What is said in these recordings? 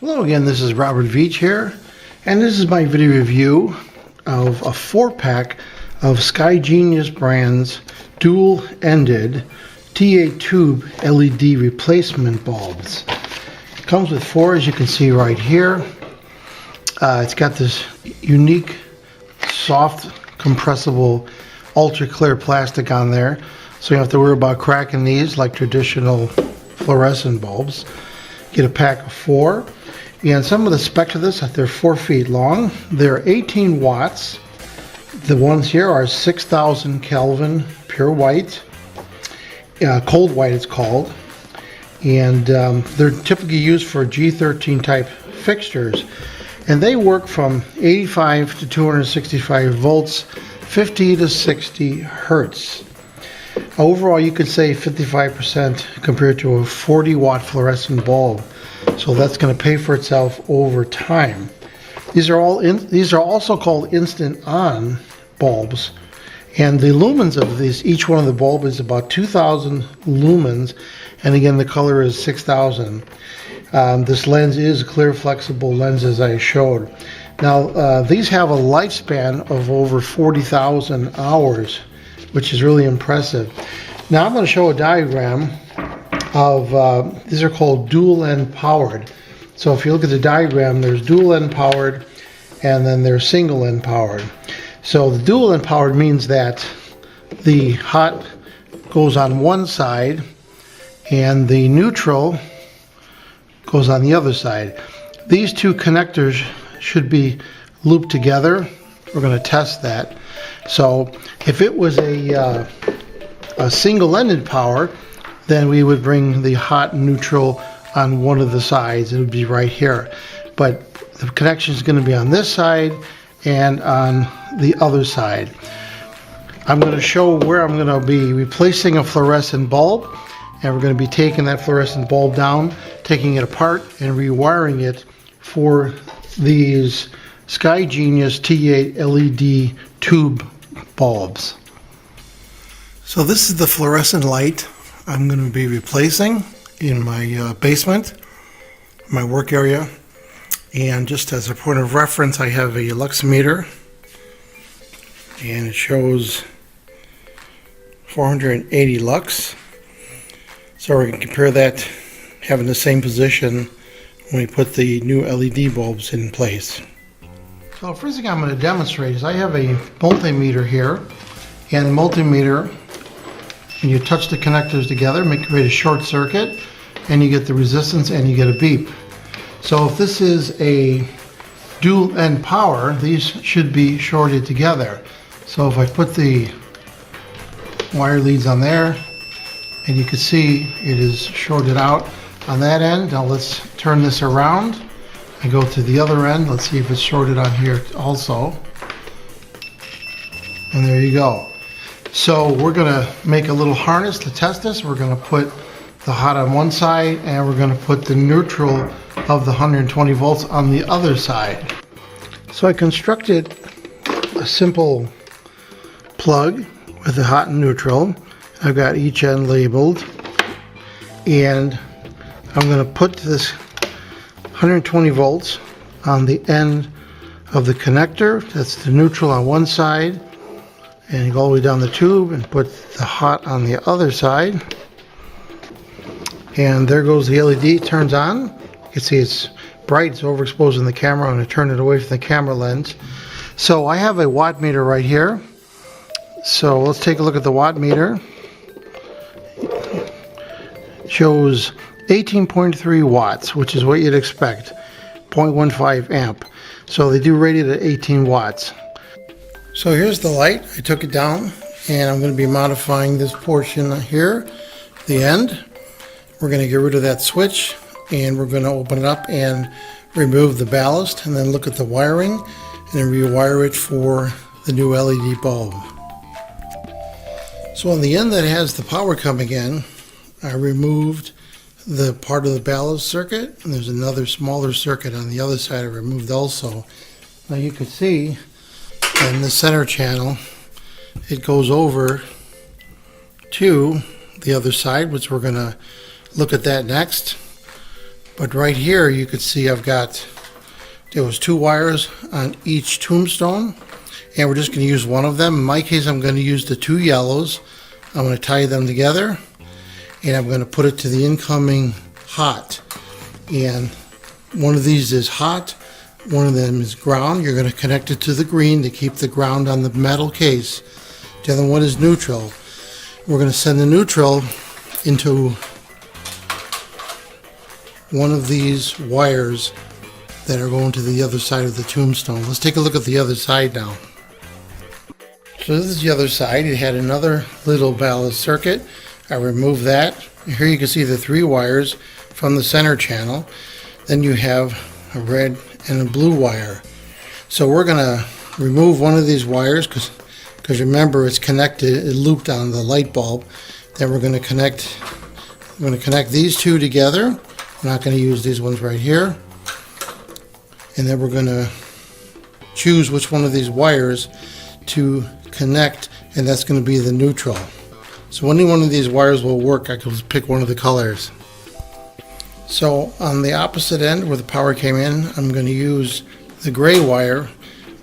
Hello again, this is Robert Veach here, and this is my video review of a 4-pack of Sky Genius brand's dual-ended T8 tube LED replacement bulbs. It comes with 4, as you can see right here. It's got this unique, soft, compressible, ultra-clear plastic on there, so you don't have to worry about cracking these like traditional fluorescent bulbs. Get a pack of 4. And some of the specs of this, they're 4 feet long. They're 18 watts. The ones here are 6,000 Kelvin pure white. Cold white it's called. And they're typically used for G13 type fixtures. And they work from 85 to 265 volts, 50 to 60 hertz. Overall, you could say 55% compared to a 40 watt fluorescent bulb. So that's going to pay for itself over time. These are also called instant on bulbs, and the lumens of these, each one of the bulb is about 2,000 lumens, and again the color is 6,000. This lens is a clear flexible lens, as I showed. Now these have a lifespan of over 40,000 hours, which is really impressive. Now I'm going to show a diagram of these are called dual end powered. So if you look at the diagram, there's dual end powered and then there's single end powered. So the dual end powered means that the hot goes on one side and the neutral goes on the other side. These two connectors should be looped together. We're going to test that. So if it was a single-ended power, then we would bring the hot and neutral on one of the sides. It would be right here. But the connection is going to be on this side and on the other side. I'm going to show where I'm going to be replacing a fluorescent bulb, and we're going to be taking that fluorescent bulb down, taking it apart, and rewiring it for these Sky Genius T8 LED tube bulbs. So this is the fluorescent light I'm going to be replacing in my basement, my work area. And just as a point of reference, I have a lux meter, and it shows 480 lux. So we can compare that, having the same position when we put the new LED bulbs in place. So the first thing I'm going to demonstrate is I have a multimeter here, and the multimeter, when you touch the connectors together, create a short circuit, and you get the resistance and you get a beep. So if this is a dual end power, these should be shorted together. So if I put the wire leads on there, and you can see it is shorted out on that end. Now let's turn this around and go to the other end. Let's see if it's shorted on here also. And there you go. So we're going to make a little harness to test this. We're going to put the hot on one side, and we're going to put the neutral of the 120 volts on the other side. So I constructed a simple plug with the hot and neutral. I've got each end labeled, and I'm going to put this 120 volts on the end of the connector. That's the neutral on one side, and go all the way down the tube and put the hot on the other side. And there goes the LED, turns on. You can see it's bright, it's overexposing the camera. I'm going to turn it away from the camera lens. So I have a watt meter right here. So let's take a look at the watt meter. It shows 18.3 watts, which is what you'd expect, 0.15 amp. So they do rate it at 18 watts. So here's the light. I took it down, and I'm going to be modifying this portion here, the end. We're going to get rid of that switch, and we're going to open it up and remove the ballast, and then look at the wiring, and then rewire it for the new LED bulb. So on the end that has the power coming in, I removed the part of the ballast circuit, and there's another smaller circuit on the other side I removed also. Now you can see in the center channel it goes over to the other side, which we're going to look at that next. But right here you can see there was 2 wires on each tombstone, and we're just going to use one of them. In my case, I'm going to use the 2 yellows. I'm going to tie them together, and I'm going to put it to the incoming hot. And one of these is hot, one of them is ground. You're going to connect it to the green to keep the ground on the metal case. The other one is neutral. We're going to send the neutral into one of these wires that are going to the other side of the tombstone. Let's take a look at the other side now. So this is the other side. It had another little ballast circuit. I removed that. Here you can see the 3 wires from the center channel. Then you have a red and a blue wire. So we're going to remove one of these wires because remember it's connected, it looped on the light bulb. Then we're going to connect these 2 together. We're not going to use these ones right here. And then we're going to choose which one of these wires to connect, and that's going to be the neutral. So any one of these wires will work. I can just pick one of the colors. So on the opposite end where the power came in, I'm going to use the gray wire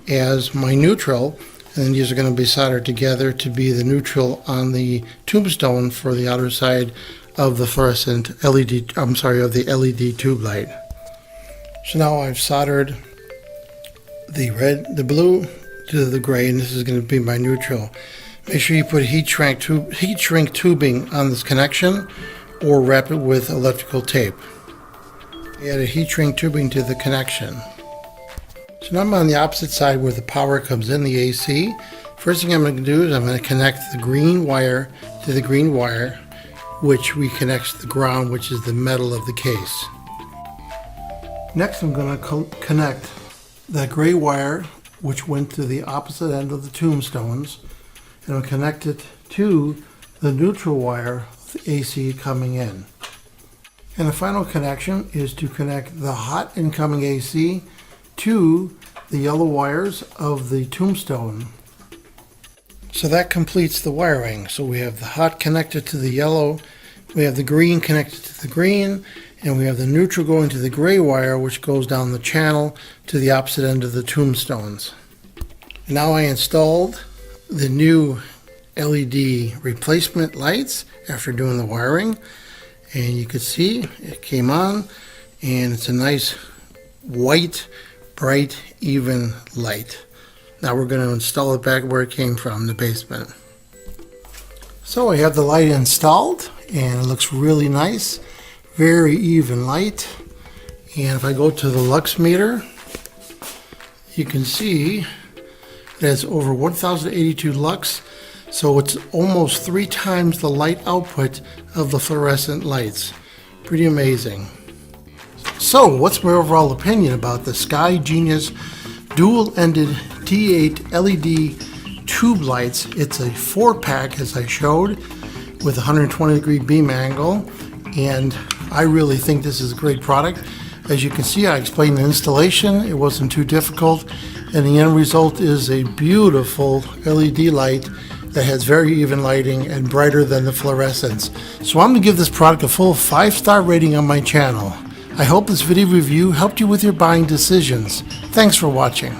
as my neutral, and then these are going to be soldered together to be the neutral on the tombstone for the outer side of the fluorescent of the LED tube light. So now I've soldered the blue to the gray, and this is going to be my neutral. Make sure you put heat shrink tubing on this connection, or wrap it with electrical tape. Add a heat shrink tubing to the connection. So now I'm on the opposite side where the power comes in, the AC. First thing I'm going to do is I'm going to connect the green wire to the green wire, which reconnects the ground, which is the metal of the case. Next I'm going to connect that gray wire, which went to the opposite end of the tombstones, and I'll connect it to the neutral wire of the AC coming in. And the final connection is to connect the hot incoming AC to the yellow wires of the tombstone. So that completes the wiring. So we have the hot connected to the yellow, we have the green connected to the green, and we have the neutral going to the gray wire, which goes down the channel to the opposite end of the tombstones. Now I installed the new LED replacement lights after doing the wiring, and you can see it came on, and it's a nice white, bright, even light. Now we're going to install it back where it came from, the basement. So I have the light installed, and it looks really nice. Very even light. And if I go to the lux meter, you can see that it's over 1082 lux, so it's almost 3 times the light output of the fluorescent lights. Pretty amazing. So what's my overall opinion about the Sky Genius dual-ended T8 LED tube lights? It's a 4-pack, as I showed, with 120-degree beam angle, and I really think this is a great product. As you can see, I explained the installation. It wasn't too difficult, and the end result is a beautiful LED light that has very even lighting and brighter than the fluorescents. So I'm going to give this product a full 5-star rating on my channel. I hope this video review helped you with your buying decisions. Thanks for watching.